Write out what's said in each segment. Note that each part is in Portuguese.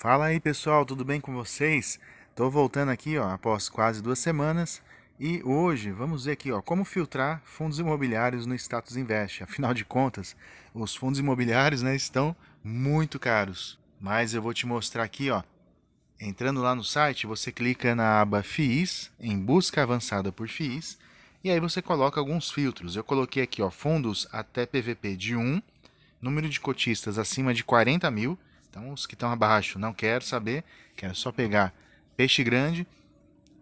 Fala aí pessoal, tudo bem com vocês? Tô voltando aqui ó, após quase 2 semanas e hoje vamos ver aqui ó, como filtrar fundos imobiliários no Status Invest. Afinal de contas, os fundos imobiliários estão muito caros. Mas eu vou te mostrar aqui ó, entrando lá no site, você clica na aba FIIs, em busca avançada por FIIs, e aí você coloca alguns filtros. Eu coloquei aqui ó, fundos até PVP de 1, número de cotistas acima de 40 mil. Então, os que estão abaixo, não quero saber, quero só pegar peixe grande,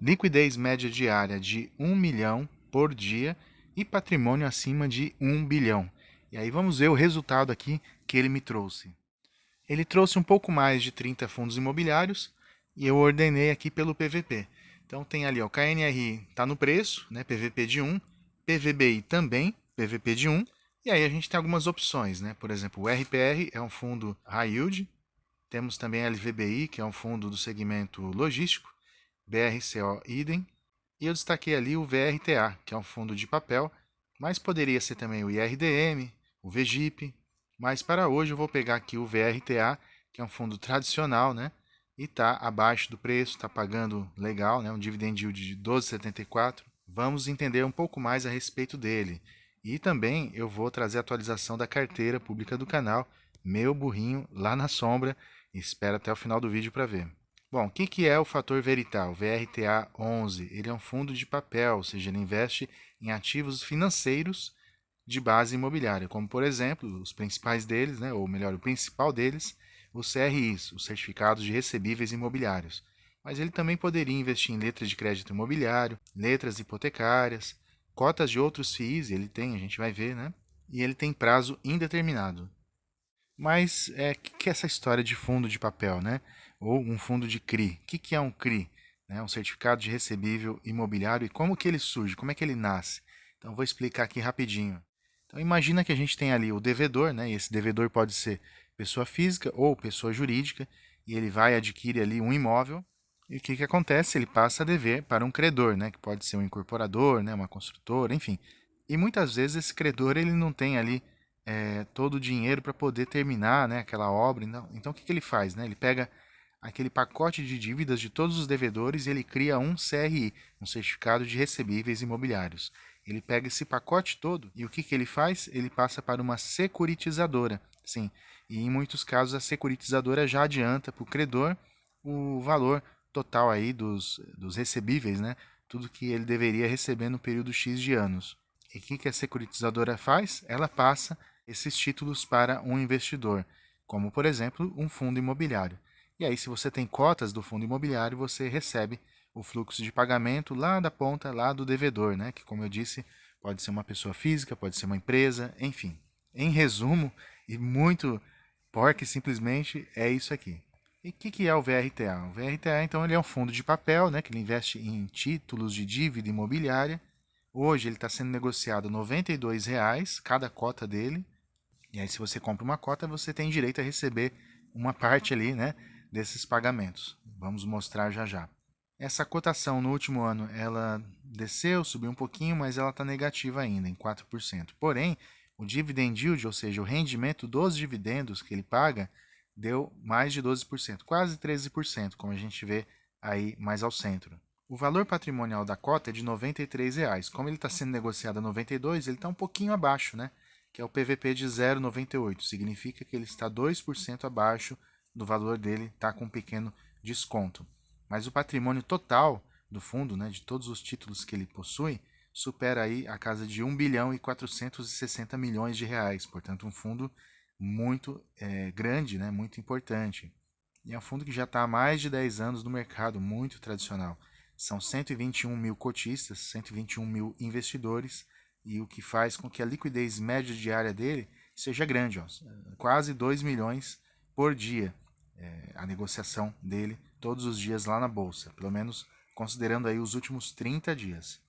liquidez média diária de 1 milhão por dia e patrimônio acima de 1 bilhão. E aí vamos ver o resultado aqui que ele me trouxe. Ele trouxe um pouco mais de 30 fundos imobiliários e eu ordenei aqui pelo PVP. Então tem ali, ó, o KNRI está no preço, né, PVP de 1, PVBI também, PVP de 1, e aí a gente tem algumas opções, né? Por exemplo, o RPR é um fundo high yield, temos também a LVBI, que é um fundo do segmento logístico, BRCO idem, e eu destaquei ali o VRTA, que é um fundo de papel, mas poderia ser também o IRDM, o VGIP, mas para hoje eu vou pegar aqui o VRTA, que é um fundo tradicional, né? E está abaixo do preço, está pagando legal, né? Um dividend yield de 12,74. Vamos entender um pouco mais a respeito dele. E também eu vou trazer a atualização da carteira pública do canal, meu burrinho lá na sombra. Espera até o final do vídeo para ver. Bom, o que é o fator Verital? O VRTA 11, ele é um fundo de papel, ou seja, ele investe em ativos financeiros de base imobiliária, como por exemplo, os principais deles, né, ou melhor, o principal deles, os CRIs, os certificados de recebíveis imobiliários. Mas ele também poderia investir em letras de crédito imobiliário, letras hipotecárias, cotas de outros FIIs, ele tem, a gente vai ver, né? E ele tem prazo indeterminado. Mas que é essa história de fundo de papel, né? Ou um fundo de CRI? O que é um CRI? Né? Um certificado de recebível imobiliário e como que ele surge? Como é que ele nasce? Então vou explicar aqui rapidinho. Então imagina que a gente tem ali o devedor, né? E esse devedor pode ser pessoa física ou pessoa jurídica, e ele vai adquirir ali um imóvel. E o que acontece? Ele passa a dever para um credor, né? Que pode ser um incorporador, né? Uma construtora, enfim. E muitas vezes esse credor ele não tem ali todo o dinheiro para poder terminar, né, aquela obra. Então o que ele faz? Né? Ele pega aquele pacote de dívidas de todos os devedores e ele cria um CRI, um certificado de recebíveis imobiliários. Ele pega esse pacote todo e o que ele faz? Ele passa para uma securitizadora. Sim, e em muitos casos a securitizadora já adianta para o credor o valor total aí dos recebíveis, né? Tudo que ele deveria receber no período X de anos. E o que a securitizadora faz? Ela passa esses títulos para um investidor, como por exemplo um fundo imobiliário. E aí, se você tem cotas do fundo imobiliário, você recebe o fluxo de pagamento lá da ponta, lá do devedor, né? Que, como eu disse, pode ser uma pessoa física, pode ser uma empresa, enfim. Em resumo, e muito porque simplesmente, é isso aqui. E o que é o VRTA? O VRTA, então, ele é um fundo de papel, né? Que ele investe em títulos de dívida imobiliária. Hoje ele está sendo negociado R$ 92 cada cota dele. E aí, se você compra uma cota, você tem direito a receber uma parte ali, né, desses pagamentos. Vamos mostrar já já. Essa cotação no último ano, ela desceu, subiu um pouquinho, mas ela está negativa ainda, em 4%. Porém, o dividend yield, ou seja, o rendimento dos dividendos que ele paga, deu mais de 12%, quase 13%, como a gente vê aí mais ao centro. O valor patrimonial da cota é de R$ 93. Como ele está sendo negociado a 92, ele está um pouquinho abaixo, né? Que é o PVP de 0,98. Significa que ele está 2% abaixo do valor dele, está com um pequeno desconto. Mas o patrimônio total do fundo, né, de todos os títulos que ele possui, supera aí a casa de 1 bilhão e 460 milhões de reais. Portanto, um fundo muito grande, né, muito importante. E é um fundo que já está há mais de 10 anos no mercado, muito tradicional. São 121 mil cotistas, 121 mil investidores, e o que faz com que a liquidez média diária dele seja grande, ó, quase 2 milhões por dia. A negociação dele todos os dias lá na bolsa, pelo menos considerando aí os últimos 30 dias.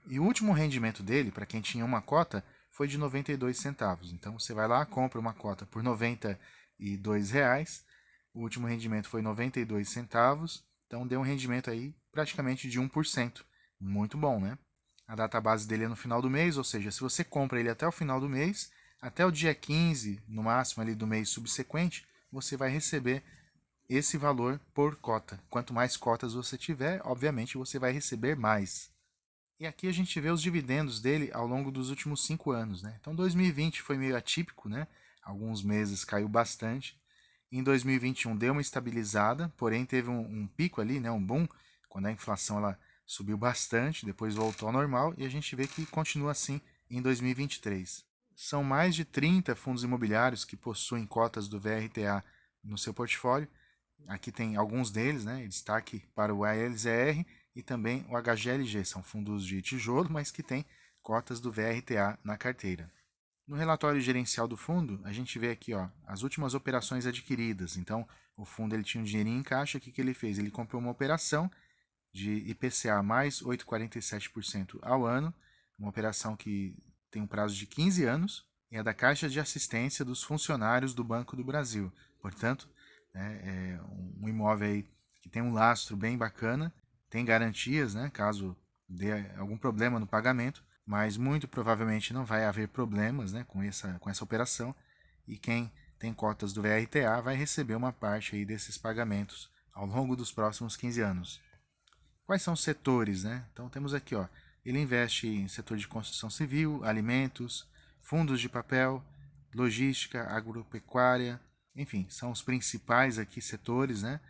E o último rendimento dele, para quem tinha uma cota, foi de 92 centavos. Então você vai lá, compra uma cota por 92 reais. O último rendimento foi 92 centavos. Então deu um rendimento aí praticamente de 1%. Muito bom, né? A data base dele é no final do mês, ou seja, se você compra ele até o final do mês, até o dia 15, no máximo ali do mês subsequente, você vai receber esse valor por cota. Quanto mais cotas você tiver, obviamente você vai receber mais. E aqui a gente vê os dividendos dele ao longo dos últimos 5 anos, né? Então 2020 foi meio atípico, né? Alguns meses caiu bastante. Em 2021 deu uma estabilizada, porém teve um pico ali, né? Um boom, quando a inflação ela subiu bastante, depois voltou ao normal e a gente vê que continua assim em 2023. São mais de 30 fundos imobiliários que possuem cotas do VRTA no seu portfólio. Aqui tem alguns deles, né? Destaque para o ALZR e também o HGLG. São fundos de tijolo, mas que têm cotas do VRTA na carteira. No relatório gerencial do fundo, a gente vê aqui ó, as últimas operações adquiridas. Então, o fundo ele tinha um dinheirinho em caixa, o que ele fez? Ele comprou uma operação de IPCA mais 8,47% ao ano, uma operação que tem um prazo de 15 anos e é da Caixa de Assistência dos Funcionários do Banco do Brasil. Portanto, é um imóvel aí que tem um lastro bem bacana, tem garantias, né, caso dê algum problema no pagamento, mas muito provavelmente não vai haver problemas, né, com essa operação, e quem tem cotas do VRTA vai receber uma parte aí desses pagamentos ao longo dos próximos 15 anos. Quais são os setores, né? Então temos aqui, ó, ele investe em setor de construção civil, alimentos, fundos de papel, logística, agropecuária, enfim, são os principais aqui setores, né?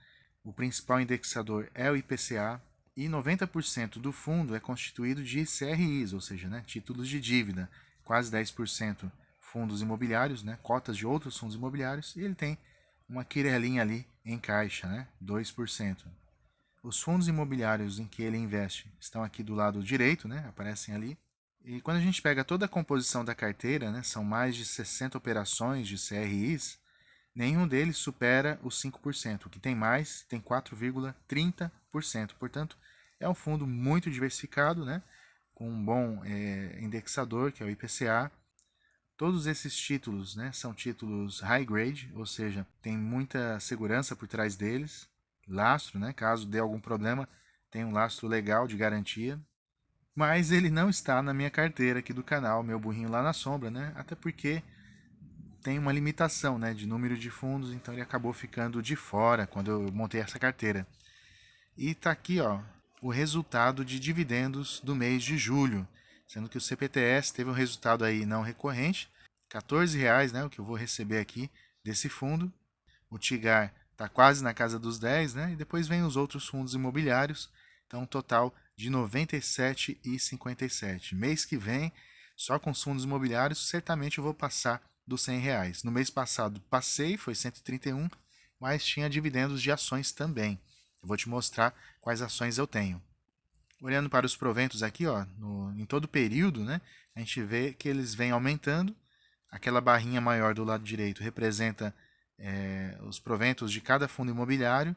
O principal indexador é o IPCA e 90% do fundo é constituído de CRIs, ou seja, né, títulos de dívida, quase 10% fundos imobiliários, né, cotas de outros fundos imobiliários, e ele tem uma quirelinha ali em caixa, né, 2%. Os fundos imobiliários em que ele investe estão aqui do lado direito, né? Aparecem ali. E quando a gente pega toda a composição da carteira, né, são mais de 60 operações de CRIs, nenhum deles supera os 5%. O que tem mais tem 4,30%. Portanto, é um fundo muito diversificado, né, com um bom indexador, que é o IPCA. Todos esses títulos, né, são títulos high grade, ou seja, tem muita segurança por trás deles. Lastro, né, caso dê algum problema, tem um lastro legal de garantia. Mas ele não está na minha carteira aqui do canal, meu burrinho lá na sombra, né? Até porque tem uma limitação, né, de número de fundos, então ele acabou ficando de fora quando eu montei essa carteira. E tá aqui, ó, o resultado de dividendos do mês de julho, sendo que o CPTS teve um resultado aí não recorrente, R$ 14, né, o que eu vou receber aqui desse fundo. O Tigar está quase na casa dos 10, né? E depois vem os outros fundos imobiliários, então um total de R$ 97,57. Mês que vem, só com os fundos imobiliários, certamente eu vou passar dos R$ 100. No mês passado passei, foi 131, mas tinha dividendos de ações também. Eu vou te mostrar quais ações eu tenho. Olhando para os proventos aqui, ó, em todo o período, né, a gente vê que eles vêm aumentando. Aquela barrinha maior do lado direito representa os proventos de cada fundo imobiliário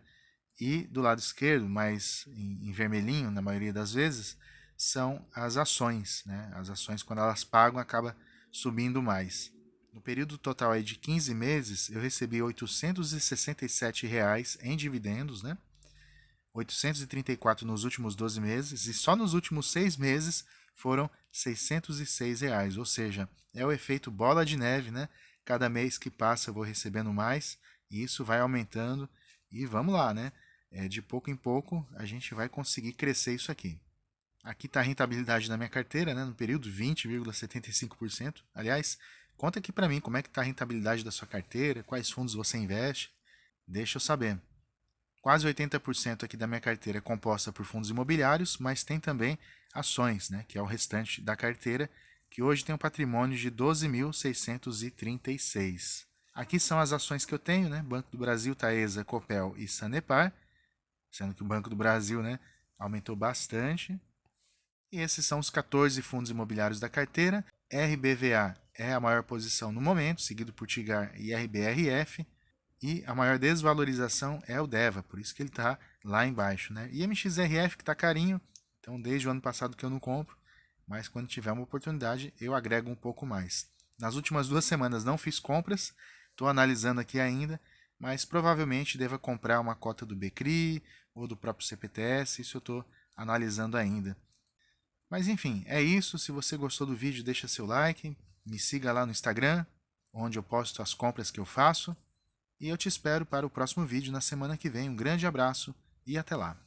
e do lado esquerdo, mais em vermelhinho na maioria das vezes, são as ações. Né? As ações, quando elas pagam, acaba subindo mais. No período total aí de 15 meses, eu recebi R$ 867 em dividendos, né? 834 nos últimos 12 meses, e só nos últimos 6 meses foram R$ 606, ou seja, é o efeito bola de neve, né? Cada mês que passa eu vou recebendo mais, e isso vai aumentando, e vamos lá, né? De pouco em pouco a gente vai conseguir crescer isso aqui. Aqui está a rentabilidade da minha carteira, né? No período 20,75%. Aliás, conta aqui para mim como é que está a rentabilidade da sua carteira, quais fundos você investe, deixa eu saber. Quase 80% aqui da minha carteira é composta por fundos imobiliários, mas tem também ações, né, que é o restante da carteira, que hoje tem um patrimônio de 12.636. Aqui são as ações que eu tenho, né, Banco do Brasil, Taesa, Copel e Sanepar, sendo que o Banco do Brasil, né, aumentou bastante. E esses são os 14 fundos imobiliários da carteira. RBVA é a maior posição no momento, seguido por Tigar e RBRF. E a maior desvalorização é o DEVA, por isso que ele está lá embaixo. Né? E MXRF que está carinho, então desde o ano passado que eu não compro, mas quando tiver uma oportunidade eu agrego um pouco mais. Nas últimas 2 semanas não fiz compras, estou analisando aqui ainda, mas provavelmente deva comprar uma cota do Becri ou do próprio CPTS, isso eu estou analisando ainda. Mas enfim, é isso. Se você gostou do vídeo, deixa seu like, me siga lá no Instagram, onde eu posto as compras que eu faço. e eu te espero para o próximo vídeo na semana que vem. Um grande abraço e até lá!